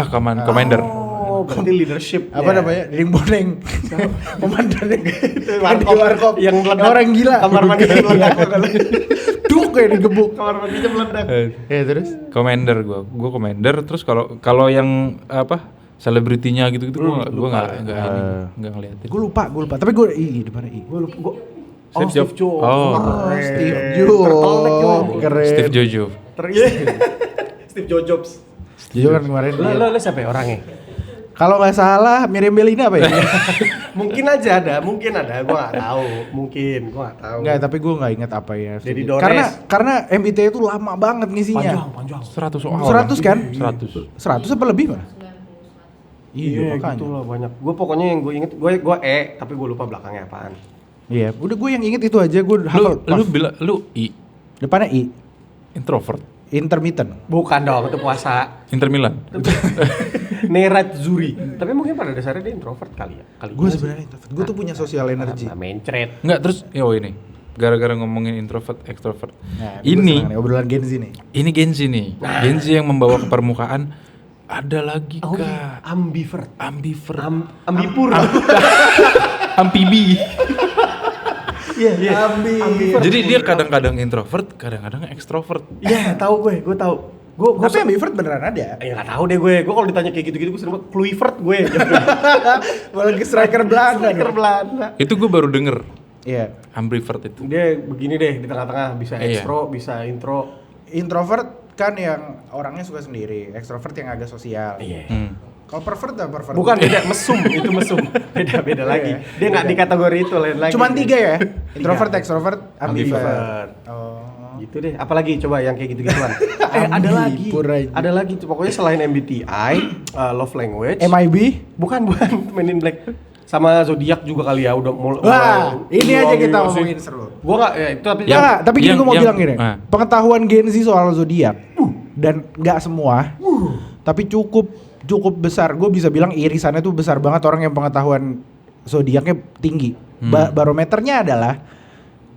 Komandan. Commander. Oh Oh, berarti leadership. Apa namanya? Ring boneng. Komandan Warkop. warkop Yang meledak. orang gila. Kamar mandi yang meledak. Duk kayak digebuk. Kamar mandinya meledak. Terus? Commander gue commander. Terus kalau yang apa selebritinya gitu gua nggak ngeliatin. Gue lupa. Tapi gue di mana I? Gue lupa. Steve Jobs. Jobs. Oh. Steve Turtleneck juga. Jobs. Keren. Steve Jojo. Steve Jobs. Jujur kan kemarin dia. Lo siapa ya orangnya? Kalau nggak salah Miriam Bellina apa ya? Mungkin aja ada, gue nggak tahu. Mungkin, gue nggak tahu. Enggak, tapi gue nggak ingat apa ya. Jadi Dores. Karena MBTI itu lama banget ngisinya. Panjang. 100 soal. 100 kan? 100. 100 apa lebih mah? Iya, makanya. gitu lah banyak. Gue pokoknya yang gue inget, gue tapi gue lupa belakangnya apaan. Iya, udah gue yang inget itu aja, gue hafal. Lu I Depannya I, introvert. intermittent. Bukan dong, itu puasa. Inter Milan. Nerat Zuri. Tapi mungkin pada dasarnya dia introvert kali ya. Gue sebenarnya introvert. Gue tuh punya social energy. Mencret. Enggak terus ini. Gara-gara ngomongin introvert, extrovert. Nah, Ini obrolan Gen Z nih. Ini Gen Z nih. Gen Z yang membawa ke permukaan ada lagi Oh, kah? ambivert. Ambivert. Ambipur. Amfibi. Iya. Ambivert. Jadi dia kadang-kadang introvert, kadang-kadang extrovert. Iya, tahu gue tahu. Gue Tapi ambivert beneran ada. ya nggak tahu deh gue kalau ditanya kayak gitu-gitu gue sering banget kluivert gue. Apalagi striker Belanda. Striker Belanda. Itu gue baru denger. Iya. Ambivert itu. Dia begini deh di tengah-tengah bisa Iya. ekstro, bisa intro. Introvert kan yang orangnya suka sendiri, ekstrovert yang agak sosial. Iya. Kalau pervert apa pervert? Bukan beda mesum, itu mesum. Beda lagi. Dia nggak di kategori itu lain lagi. Cuman 3 ya? Introvert, ekstrovert, ambivert. Ambivert. Oh. Gitu deh. Apalagi coba yang kayak gitu-gituan. Ada lagi. Ambipur aja. Ada lagi tuh pokoknya selain MBTI, love language. MIB? Bukan Men in Black. Sama zodiak juga kali ya udah Wah, ini aja kita ngomongin seru. Gua nggak ya itu tapi Ya, tapi gini gue mau bilang gini. ah. Pengetahuan Gen Z soal zodiak dan nggak semua, tapi cukup besar. Gue bisa bilang irisannya tuh besar banget orang yang pengetahuan zodiaknya tinggi. Barometernya adalah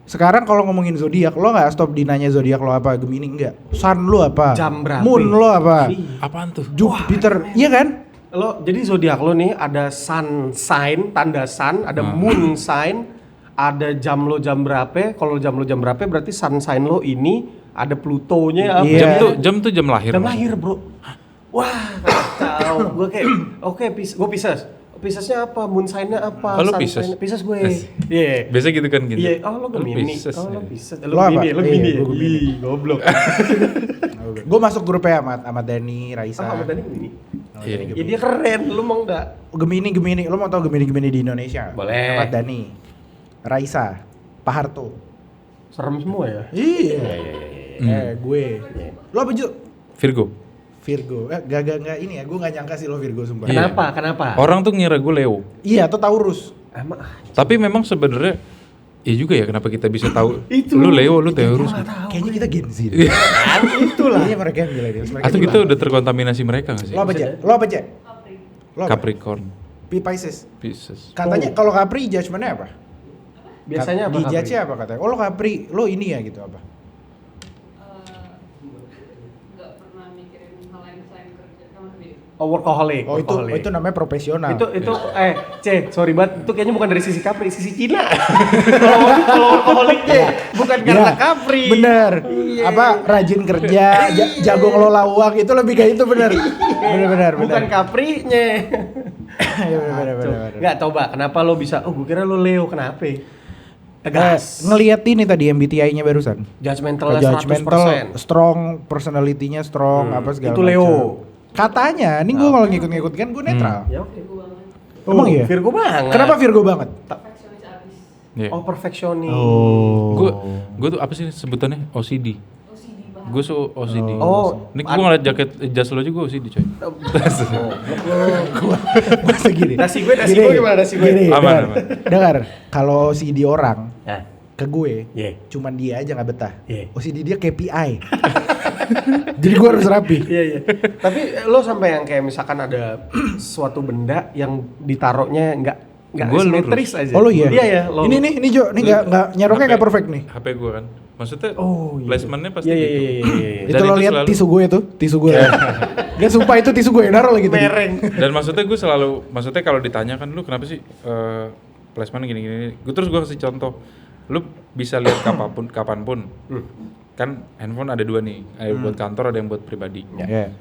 sekarang kalau ngomongin zodiak, lo nggak stop dinanya zodiak lo apa, Gemini enggak, Sun lo apa, Jam berapa? Moon lo apa, Apaan tuh? Jupiter, iya kan? lo jadi zodiak lo nih ada sun sign, tanda sun, ada moon sign, ada jam lo jam berapa. Kalau jam lo jam berapa berarti sun sign lo ini ada Plutonya apa? Iya. Jam tuh jam lahir. Jam maksudnya. lahir, Bro. Wah, kacau. Gue kayak gue Pisces. Piscesnya apa? Moon sign-nya apa? Oh, lo Sun Pisces? sign-nya- Pisces gue. Iya. Biasa gitu kan gitu. Iya, oh lo Gemini. Pisces, Oh lo ya. Pisces. Lo apa? Lo Iya, Gemini. gue Gemini. Ih, goblok. Gue masuk grupnya sama Dani, Raisa. Sama tadi Gemini. Iya. Ya dia keren, lu mau enggak? Gemini, lo mau tau Gemini di Indonesia? Boleh. Ahmad Dhani, Raisa, Pak Harto. Serem semua ya. Iya. Gue. Lo apa Ju? Virgo. Virgo. Gak ini ya, gue gak nyangka sih lo Virgo sumpah. Iya. Kenapa? Orang tuh ngira gue Leo. Iya, atau Taurus. Emang Tapi memang sebenarnya ya juga ya kenapa kita bisa tahu Itu. lu Leo, lu Taurus. Kayaknya kita Gen Z. itulah. Kayaknya mereka yang milenials. Atau kita udah terkontaminasi mereka nggak sih? Lo apa Cek? Lo apa Cek? Lo apa? Capricorn, Pisces. Pisces. Katanya kalau Capri judgementnya apa? Biasanya apa? Di judge apa katanya? Oh lo Capri, lo ini ya gitu apa? Nggak pernah mikirin hal lain selain kerja sama dia. Oh, workaholic. Oh itu namanya profesional. itu sorry banget, itu kayaknya bukan dari sisi Capri, sisi Cina. Kalau workaholicnya bukan karena Iya, Capri. Bener. Iya. Apa rajin kerja, jago ngelola uang itu lebih kayak itu bener. Bener. Bukan Caprinya. Iya, bener. Nggak, coba kenapa lo bisa? Oh, gue kira lo Leo, kenapa? Tegas. Ngeliat ini tadi MBTI-nya barusan. Judgmentalnya 100%. Judgmental, strong, personality-nya strong, apa segala Itu macam. Leo. Katanya, nih gue kalau ngikut-ngikut kan gue netral. Ya oke. Emang iya? Virgo banget. Kenapa Virgo banget? Perfeksionis abis. Iya. Oh, perfeksionis. Gue tuh apa sih sebutannya? OCD. OCD banget. Gue so OCD. Oh. Ini gue ngeliat jaket jas lo juga OCD coy. Gue segini. Nasi gue gimana nasi gue? Gini, Aman. dengar. Kalau OCD orang Nah, ke gue, Iya. cuman dia aja nggak betah. Iya. OCD dia KPI. Jadi gue harus rapi. Iya. Tapi lo sampai yang kayak misalkan ada suatu benda yang ditaruhnya nggak Gua simetris lurus. aja. Oh lo iya? Iya ya. Lo. Ini Jo, ini nggak nyeroknya nggak perfect nih. HP gue kan. Maksudnya Oh, iya. placementnya pasti Iya, gitu. iya. Dan Itu lo lihat selalu- tisu gue tuh, tisu gue. Gak sumpah itu tisu gue yang naruh lagi tadi. Mereng. Dan maksudnya kalau ditanya kan lu kenapa sih placement gini-gini, terus gue kasih contoh, lu bisa lihat kapanpun. Kan handphone ada 2 nih, ada yang buat kantor, ada yang buat pribadi. Iya.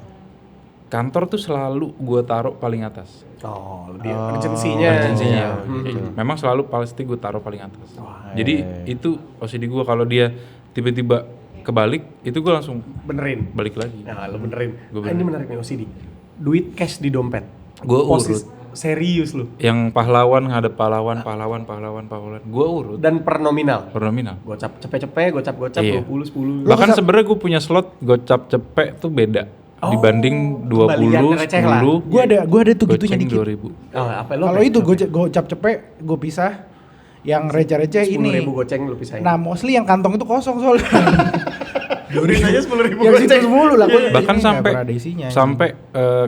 Kantor tuh selalu gue taruh paling atas. Oh, lebih urgensinya. Urgensinya. gitu. Memang selalu pasti gue taruh paling atas. Jadi itu OCD gue, kalau dia tiba-tiba kebalik, itu gue langsung Benerin. balik lagi. Nah, lo benerin. Gua Ini menarik nih OCD. Duit cash di dompet. Gue Posis urut. serius lu. Yang pahlawan ngadep pahlawan. Gue urut. Dan per nominal. Per nominal. Gocap cepet-cepet, gocap Iya. 20 10. Bahkan sebenarnya gue punya slot gocap cepet tuh beda. Dibanding 20, kembalian receh lah. 10, Gue ada tuh gitunya goceng dikit. 2000. Oh, apa lo? Kalau itu gocap cepet gue pisah. Yang receh-receh ini. 10.000 goceng lu pisahin. Nah, mostly yang kantong itu kosong soalnya. Duitnya 10.000 Yang situ 10 lah. Bahkan sampai ada isinya.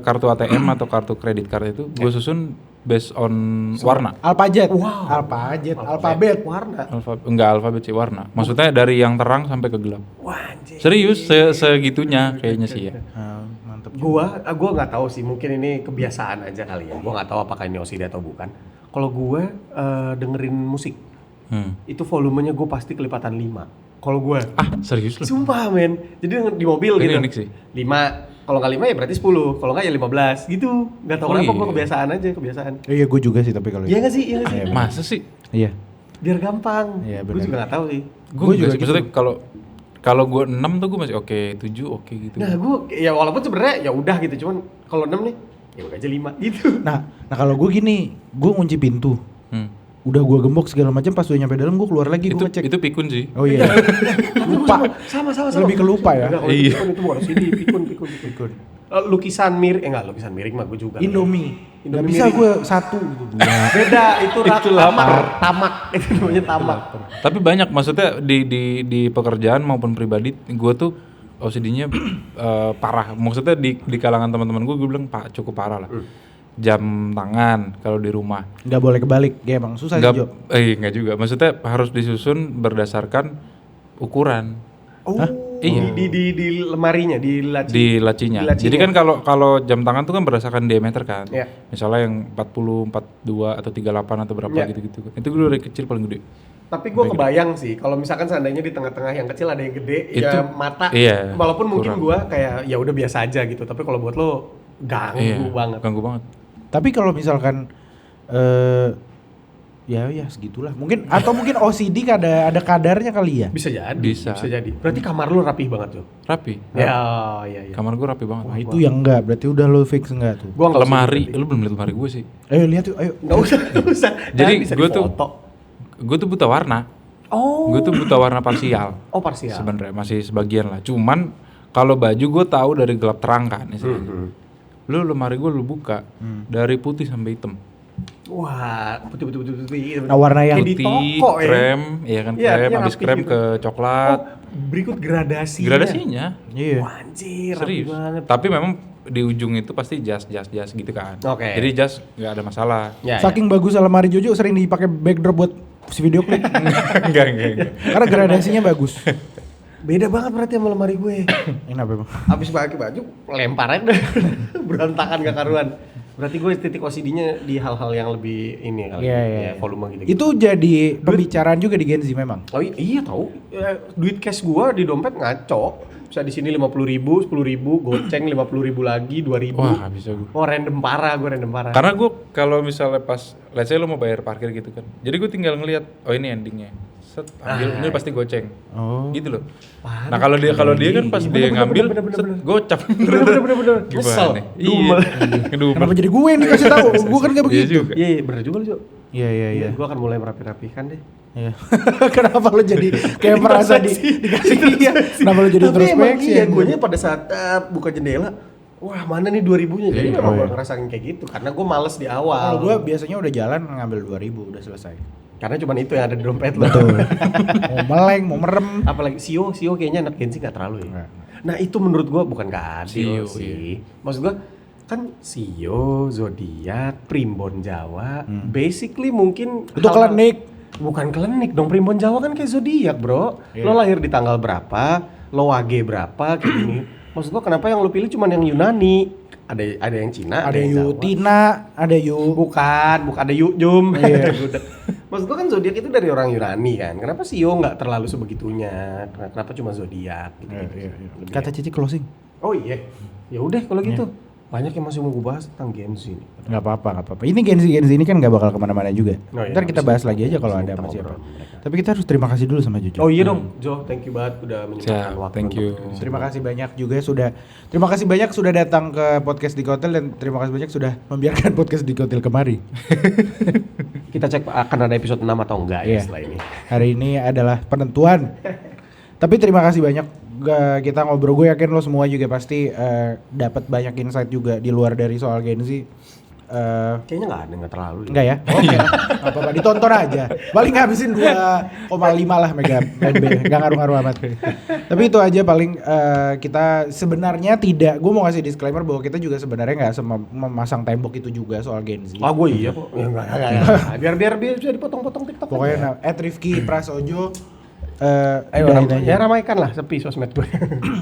kartu ATM atau kartu kredit card itu gue susun based on warna. Alphabet. Wow. Alphabet. Warna. Enggak alfabet sih, warna. Maksudnya dari yang terang sampai ke gelap. Wah, anjing. Serius segitunya kayaknya sih ya. Mantep. Gua nggak tahu sih, mungkin ini kebiasaan aja kali ya. Gua nggak tahu apakah ini OCD atau bukan. Kalau gue dengerin musik, itu volumenya gue pasti kelipatan 5. Kalau gue, Serius lu? sumpah men. Jadi di mobil Ini gitu. unik sih. 5. Kalau nggak 5 ya berarti 10. Kalau nggak ya 15 gitu. Nggak tahu Oh, kenapa iya. gue kebiasaan aja, kebiasaan. Iya, gue juga sih tapi kalau Iya nggak sih? Iya nggak sih? Masa sih? Iya. Biar gampang. Iya, Gue benar. juga nggak tahu sih. Gue juga sih. Maksudnya kalau gue 6 tuh gue masih oke, 7 oke gitu. Nah gue ya walaupun sebenarnya ya udah gitu, cuman kalau 6 nih ya udah aja 5 gitu. Nah kalau gue gini, gue ngunci pintu. Udah gue gembok segala macam, pas udah nyampe dalam gue keluar lagi, gue ngecek. Itu pikun sih. Oh iya. Lupa. Sama. Lebih ke lupa ya? Enggak, kalau Iya. itu bukan OCD, pikun. Lukisan miring, lukisan miring mah gue juga. Indomie. Gak Indomie bisa miring. gue satu gitu. Beda, itu Itu lapar. tamak. Itu namanya tamak. Tapi banyak, maksudnya di pekerjaan maupun pribadi, gue tuh OCD-nya parah. Maksudnya di kalangan teman-teman gue bilang cukup parah lah. Jam tangan kalau di rumah. Gak boleh kebalik, ya emang susah sih Jo. Nggak juga. Maksudnya harus disusun berdasarkan ukuran. Oh, Iya. di lemarinya, di laci. Di lacinya. Jadi kan kalau jam tangan tuh kan berdasarkan diameter kan. Iya. Misalnya yang 40, 42 atau 38 atau berapa Iya. gitu-gitu kan. Itu gue dari kecil paling gede. Tapi gue kebayang sih, kalau misalkan seandainya di tengah-tengah yang kecil ada yang gede, ya Itu, mata. iya, Walaupun mungkin kurang. gue kayak ya udah biasa aja gitu. Tapi kalau buat lo ganggu banget. Ganggu banget. Tapi kalau misalkan ya segitulah. Mungkin atau mungkin OCD ada kadarnya kali ya. Bisa jadi. Bisa. jadi. Berarti kamar lo rapih banget tuh. Rapi. Ya, iya. Kamar gue rapi banget. Wah, itu yang enggak, berarti udah lo fix enggak tuh. Gua nggak usah Lemari, berarti. lu belum lihat lemari gue sih. Ayo lihat yuk, ayo. Nggak usah. Jadi Bisa gue tuh difoto. buta warna. Oh. Gue tuh buta warna parsial. Oh, parsial. Sebenarnya masih sebagian lah. Cuman kalau baju gue tahu dari gelap terang kan istilahnya. Lu lemari gue lu buka dari putih sampai hitam. Wah, putih. Nah, warna yang Kayak di Putih, toko ya. krem, iya kan Iya, krem, artinya habis rapi krem gitu. ke coklat. Berikut gradasinya. Gradasinya. Iya. Wah, anjir, rapi Serius. banget. Tapi memang di ujung itu pasti jas gitu kan. Oke. Jadi jas nggak ada masalah. Ya, Saking bagus lemari Jojo sering dipakai backdrop buat video klip. enggak. Karena gradasinya bagus. Beda banget berarti sama lemari gue. Kenapa Bang? Habis pakai baju, lempar aja deh. Berantakan gak karuan. Berarti gue titik OCD-nya di hal-hal yang lebih ini kali. Iya. Ya, volume gitu. Itu jadi pembicaraan juga di Gen Z memang. Oh iya tahu. Duit cash gua di dompet ngaco. Bisa di sini 50.000, 10.000, goceng 50.000 lagi, 2.000. Wah, nggak bisa gue. Oh random parah. Karena gue kalau misalnya pas, let's say lo mau bayar parkir gitu kan, jadi gue tinggal ngelihat, oh ini endingnya, set ambil, ini pasti goceng, gitu loh. Parah. Nah kalau dia kan pas dia ngambil, set gocap. Bener. Nyesel. Gimana? Dumel. Kedumel. Kenapa jadi gue yang dikasih tahu? Gue kan gak Iya begitu. juga. Iya, bener juga lu, Jo. Iya. Gua akan mulai merapi-rapikan deh. Iya. Kenapa lo jadi kayak merasa dikasih iya. Kenapa lo jadi Tapi emang introspeksi? iya, guanya pada saat buka jendela, wah mana nih 2.000-nya. Jadi memang gua ngerasain kayak gitu. Karena gua males di Kalau awal. gue biasanya udah jalan ngambil 2.000 udah selesai. Karena cuma itu yang ada di dompet lo. Betul. Mau meleng, mau merem. Apalagi Sio kayaknya anak Gen Z nggak terlalu ya. Nggak. Nah itu menurut gua bukan gak adil Sio, sih. Maksud gua kan Sio, zodiak, primbon Jawa, basically mungkin Itu klinik. Bukan klinik dong, primbon Jawa kan kayak zodiak bro. Iya. Lo lahir di tanggal berapa, lo wage berapa, kayak gini. Maksud gua kenapa yang lu pilih cuman yang Yunani? Ada yang Cina, Ada yang Yu Jawa. Tina, ada Yu. Bukan ada Yu Jum. Iya. Maksud gua kan zodiak itu dari orang Yunani kan. Kenapa Sio nggak terlalu sebegitunya? Kenapa cuma zodiak gitu? Lebih- Kata Cici closing. Oh iya. Ya udah kalau gitu. Banyak yang masih mau gue bahas tentang Gen Z nih. Nggak apa-apa. Ini Gen Z ini kan nggak bakal kemana-mana juga. Oh iya, Ntar kita habis bahas ini- lagi aja kalau habis ada ini sama kita siapa. ngobrol mereka. Tapi kita harus terima kasih dulu sama Jojo. Oh iya dong, Jo, thank you banget udah menyempatkan Siap, waktu. thank you. untuk- Terima kasih banyak juga terima kasih banyak sudah datang ke podcast di Hotel dan terima kasih banyak sudah membiarkan podcast di Hotel kemari. Kita cek akan ada episode 6 atau enggak Iya. ya setelah ini. Hari ini adalah penentuan. Tapi terima kasih banyak kita ngobrol, gue yakin lo semua juga pasti dapat banyak insight juga di luar dari soal Gen Z. Kayaknya nggak terlalu. Enggak ya? Oke lah. Gak apa-apa, ditonton aja. Paling ngabisin 2,5 lah mega MB. Gak ngaruh-ngaruh amat. Tapi itu aja paling kita sebenarnya tidak, gue mau kasih disclaimer bahwa kita juga sebenarnya gak memasang tembok itu juga soal Gen Z. Ah gue iya kok. Ya, enggak. Biar bisa dipotong-potong TikTok. Pokoknya Rifki Prasojo Ayo udahin aja. ya ramaikan lah sepi sosmed gue.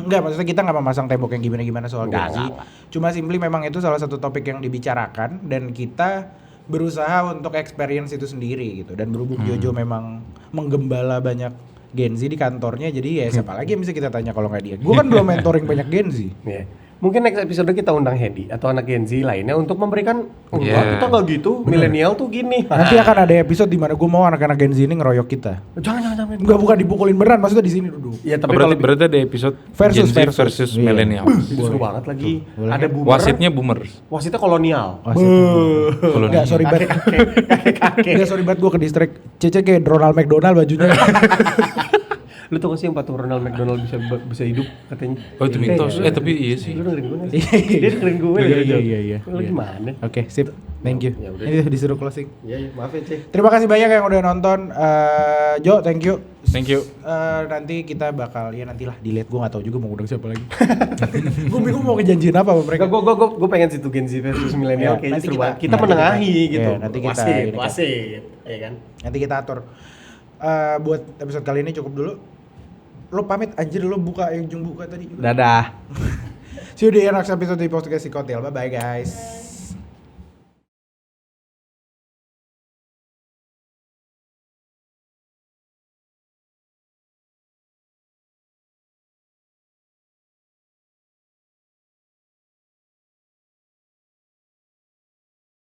Enggak, maksudnya kita nggak memasang tembok yang gimana-gimana soal Enggak, Gen Z. enggak. Cuma simply memang itu salah satu topik yang dibicarakan dan kita berusaha untuk experience itu sendiri gitu. Dan berhubung Jojo memang menggembala banyak Gen Z di kantornya, jadi ya siapa lagi yang bisa kita tanya kalau nggak dia. Gue kan belum mentoring banyak Gen Z. Iya. Mungkin next episode kita undang Hedi atau anak Gen Z lainnya untuk memberikan enggak Yeah. kita nggak gitu, milenial tuh gini. Nanti akan ada episode di mana gue mau anak-anak Gen Z ini ngeroyok kita. Jangan. Enggak, bukan dipukulin beneran, maksudnya di sini duduk. Iya, Tapi tapi kalau berarti ada episode Versus, Gen Z versus. versus Iya. millennial. itu seru banget lagi. Boleh Ada kan? boomer. Wasitnya boomers. Wasitnya kolonial. Kolonial. Enggak, sorry banget. Kakek. Enggak, sorry banget gue ke distrik. Cece kayak Ronald McDonald bajunya. Lu tau gak sih yang patung Ronald McDonald bisa hidup katanya? Oh itu mitos. Tapi iya sih. Lu dengerin gue gak sih? Dia dengerin gue Iya. Lu gimana? Oke, sip. Thank you. Ya udah. Ini disuruh closing. Iya, maaf ya Cek. Terima kasih banyak yang udah nonton. Jo, thank you. Thank you. Nanti kita bakal nantilah dilihat, gue nggak tahu juga mau undang siapa lagi. Gue bingung mau ngejanjiin apa sama mereka. Gue pengen situ Gen Z versus milenial Ya, kayaknya nanti seru kita- banget. Kita nanti menengahi kita- gitu. ya, nanti kita ini kan. wasit, ya kan? Nanti kita atur. Buat episode kali ini cukup dulu. Lo pamit anjir, lo buka yang ujung buka tadi juga. Dadah. See you di next episode di podcast Kotil. Bye bye guys.